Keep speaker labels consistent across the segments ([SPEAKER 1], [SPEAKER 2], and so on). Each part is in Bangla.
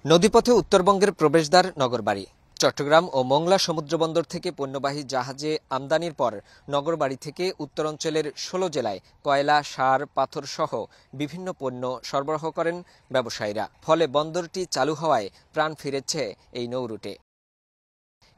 [SPEAKER 1] নদীপথে উত্তরবঙ্গের প্রবেশদ্বার নগরবাড়ি। চট্টগ্রাম ও মোংলা সমুদ্রবন্দর থেকে পণ্যবাহী জাহাজে আমদানির পর নগরবাড়ি থেকে উত্তরাঞ্চলের ১৬ জেলায় কয়লা, সার, পাথর সহ বিভিন্ন পণ্য সরবরাহ করেন ব্যবসায়ীরা। ফলে বন্দরটি চালু হওয়ায় প্রাণ ফিরেছে এই নৌরুটে।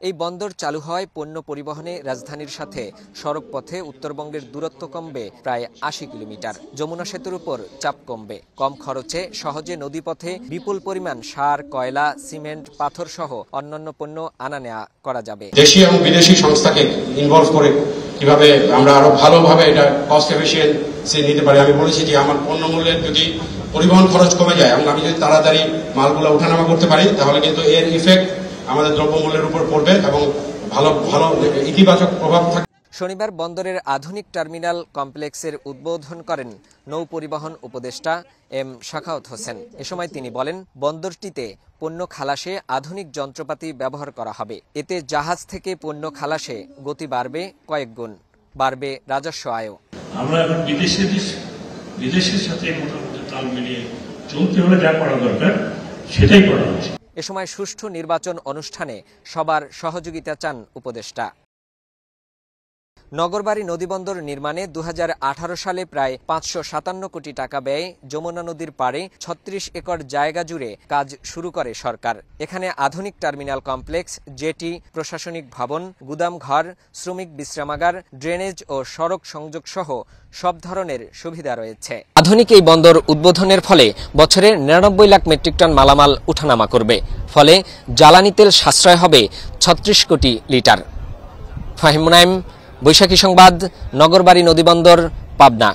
[SPEAKER 1] এই বন্দর চালু হওয়ায় পণ্য পরিবহনে রাজধানীর সাথে সড়ক পথে উত্তরবঙ্গের দূরত্ব কমবে প্রায় ৮০ কিলোমিটার। যমুনা সেতুর উপর চাপ কমবে। কম খরচে সহজে নদীপথে বিপুল পরিমাণ সার, কয়লা, সিমেন্ট, পাথর সহ অন্যান্য পণ্য আনা নেওয়া করা যাবে।
[SPEAKER 2] দেশি এবং বিদেশি সংস্থাকে ইনভলভ করে কিভাবে আমরা আরো ভালোভাবে এটা কস্ট এফিসিয়েন্সি নিতে পারি। আমি বলেছি যে আমার পণ্য মূল্যের যদি পরিবহন খরচ কমে যায় এবং আমি যদি তাড়াতাড়ি মালগুলো ওঠানামা করতে পারি, তাহলে কিন্তু এর ইফেক্ট আমাদের দ্রব্যমূল্যের উপর পড়বে এবং ভালো ভালো ইতিবাচক প্রভাব থাকবে।
[SPEAKER 1] শনিবার বন্দরের আধুনিক টার্মিনাল কমপ্লেক্সের উদ্বোধন করেন নৌ পরিবহন উপদেষ্টা এম শাখাওয়াত হোসেন। এ সময় তিনি বলেন, বন্দরটিতে পণ্য খালাসে আধুনিক যন্ত্রপাতি ব্যবহার করা হবে। এতে জাহাজ থেকে পণ্য খালাসে গতি বাড়বে কয়েক গুণ, বাড়বে রাজস্ব আয়ও।
[SPEAKER 3] আমরা এখন বিদেশের সাথে মোটামুটি তাল মিলিয়ে চলতে হলে যা করা দরকার সেটাই করা হচ্ছে।
[SPEAKER 1] এ সময় সুষ্ঠু নির্বাচন অনুষ্ঠানে সবার সহযোগিতা চান উপদেষ্টা। নগরবাড়ি নদীবন্দর নির্মাণে ২০১৮ সালে প্রায় ৫৫৭ কোটি টাকা ব্যয়ে যমুনা নদীর পাড়ে ৩৬ একর জায়গা জুড়ে কাজ শুরু করে সরকার। এখানে আধুনিক টার্মিনাল কমপ্লেক্স, জেটি, প্রশাসনিক ভবন, গুদামঘর, শ্রমিক বিশ্রামাগার, ড্রেনেজ ও সড়ক সংযোগ সহ সব ধরনের সুবিধা রয়েছে। আধুনিক এই বন্দর উদ্বোধনের ফলে বছরে ৯৯ লাখ মেট্রিক টন মালামাল উঠানামা করবে। ফলে জ্বালানি তেল সাশ্রয় হবে ৩৬ কোটি লিটার। ফাহিম মুনাইম, বৈশাখী সংবাদ, নগরবাড়ি নদীবন্দর, পাবনা।